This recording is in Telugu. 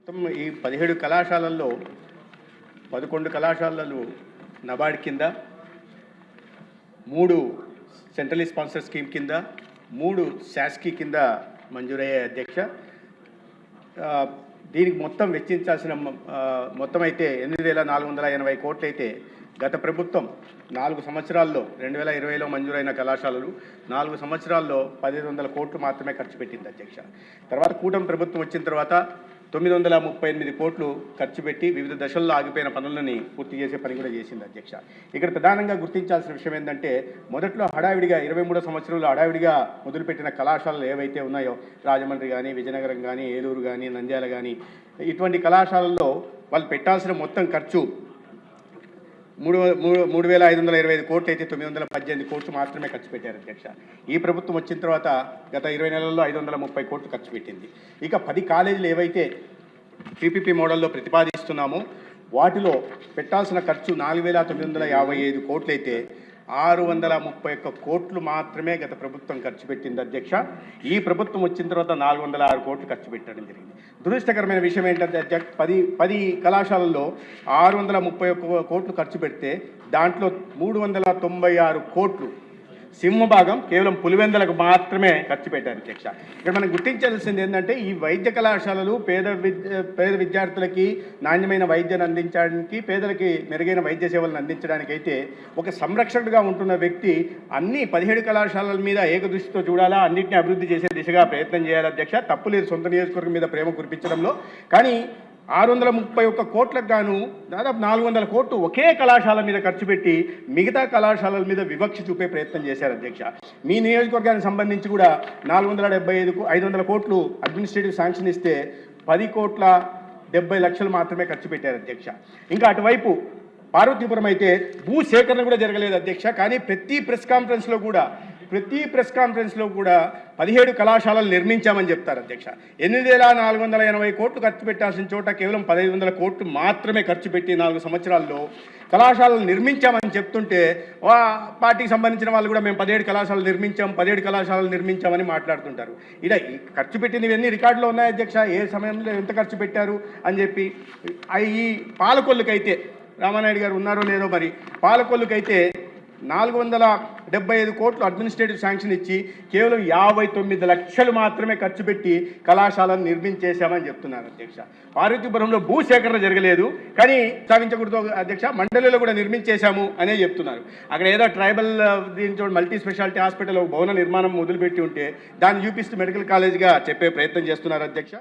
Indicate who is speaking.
Speaker 1: మొత్తం ఈ 17 కళాశాలల్లో 11 కళాశాలలు నబార్డ్ కింద, 3 సెంట్రల్ స్పాన్సర్ స్కీమ్ కింద, 3 శాస్కీ కింద మంజూరయ్యే అధ్యక్ష. దీనికి మొత్తం వెచ్చించాల్సిన మొత్తం అయితే 8,480 కోట్లు అయితే గత ప్రభుత్వం 4 సంవత్సరాల్లో 2020లో మంజూరైన కళాశాలలు 4 సంవత్సరాల్లో 1,500 కోట్లు మాత్రమే ఖర్చు పెట్టింది అధ్యక్ష. తర్వాత కూటమి ప్రభుత్వం వచ్చిన తర్వాత 938 కోట్లు ఖర్చు పెట్టి వివిధ దశల్లో ఆగిపోయిన పనులని పూర్తి చేసే పని కూడా చేసింది అధ్యక్ష. ఇక్కడ ప్రధానంగా గుర్తించాల్సిన విషయం ఏంటంటే, మొదట్లో హడావిడిగా 23 సంవత్సరంలో హడావిడిగా మొదలుపెట్టిన కళాశాలలు ఏవైతే ఉన్నాయో, రాజమండ్రి కానీ, విజయనగరం కానీ, ఏలూరు కానీ, నంద్యాల కానీ, ఇటువంటి కళాశాలల్లో వాళ్ళు పెట్టాల్సిన మొత్తం ఖర్చు 3,525 కోట్లు అయితే 918 కోట్లు మాత్రమే ఖర్చు పెట్టారు అధ్యక్ష. ఈ ప్రభుత్వం వచ్చిన తర్వాత గత 20 నెలల్లో 530 కోట్లు ఖర్చు పెట్టింది. ఇక 10 కాలేజీలు ఏవైతే పీపీపీ మోడల్లో ప్రతిపాదిస్తున్నామో వాటిలో పెట్టాల్సిన ఖర్చు 4,955 కోట్లు అయితే 631 కోట్లు మాత్రమే గత ప్రభుత్వం ఖర్చు పెట్టింది అధ్యక్ష. ఈ ప్రభుత్వం వచ్చిన తర్వాత 406 కోట్లు ఖర్చు పెట్టడం జరిగింది. దురదృష్టకరమైన విషయం ఏంటంటే అధ్యక్ష, 10 కళాశాలల్లో 631 కోట్లు ఖర్చు పెడితే దాంట్లో 396 కోట్లు సింహభాగం కేవలం పులివెందులకు మాత్రమే ఖర్చు పెట్టారు అధ్యక్ష. ఇక్కడ మనం గుర్తించాల్సింది ఏంటంటే, ఈ వైద్య కళాశాలలు పేద విద్యార్థులకి నాణ్యమైన వైద్యాన్ని అందించడానికి, పేదలకి మెరుగైన వైద్య సేవలను అందించడానికి అయితే ఒక సంరక్షకుడిగా ఉంటున్న వ్యక్తి అన్ని 17 కళాశాలల మీద ఏకదృష్టితో చూడాలా, అన్నింటినీ అభివృద్ధి చేసే దిశగా ప్రయత్నం చేయాలి అధ్యక్ష. తప్పు లేదు సొంత నియోజకవర్గం మీద ప్రేమ కురిపించడంలో, కానీ 631 కోట్లకు గాను దాదాపు 400 కోట్లు ఒకే కళాశాల మీద ఖర్చు పెట్టి మిగతా కళాశాలల మీద వివక్ష చూపే ప్రయత్నం చేశారు అధ్యక్ష. మీ నియోజకవర్గానికి సంబంధించి కూడా 500 కోట్లు అడ్మినిస్ట్రేటివ్ శాంక్షన్ ఇస్తే 10,70,00,000 మాత్రమే ఖర్చు పెట్టారు అధ్యక్ష. ఇంకా అటువైపు పార్వతీపురం అయితే భూసేకరణ కూడా జరగలేదు అధ్యక్ష. కానీ ప్రతి ప్రెస్ కాన్ఫరెన్స్లో కూడా 17 కళాశాలలు నిర్మించామని చెప్తారు అధ్యక్ష. 8,480 కోట్లు ఖర్చు పెట్టాల్సిన చోట కేవలం 1,500 కోట్లు మాత్రమే ఖర్చు పెట్టి 4 సంవత్సరాల్లో కళాశాలలు నిర్మించామని చెప్తుంటే, పార్టీకి సంబంధించిన వాళ్ళు కూడా మేము 17 కళాశాలలు నిర్మించామని మాట్లాడుతుంటారు. ఇలా ఖర్చు పెట్టినవన్నీ రికార్డులో ఉన్నాయి అధ్యక్ష, ఏ సమయంలో ఎంత ఖర్చు పెట్టారు అని చెప్పి. ఈ పాలకొల్లుకైతే రామానాయుడు గారు ఉన్నారో లేదో మరి, పాలకొల్లుకైతే 475 కోట్లు అడ్మినిస్ట్రేటివ్ శాంక్షన్ ఇచ్చి కేవలం 59 లక్షలు మాత్రమే ఖర్చు పెట్టి కళాశాలను నిర్మించేశామని చెప్తున్నారు అధ్యక్ష. పార్వతీపురంలో భూసేకరణ జరగలేదు, కానీ సాగించకూడదు అధ్యక్ష, మండలిలో కూడా నిర్మించేశాము అనే చెప్తున్నారు. అక్కడ ఏదో ట్రైబల్ దీంతో మల్టీ స్పెషాలిటీ హాస్పిటల్ భవన నిర్మాణం మొదలుపెట్టి ఉంటే దాన్ని చూపిస్తూ మెడికల్ కాలేజ్గా చెప్పే ప్రయత్నం చేస్తున్నారు అధ్యక్ష.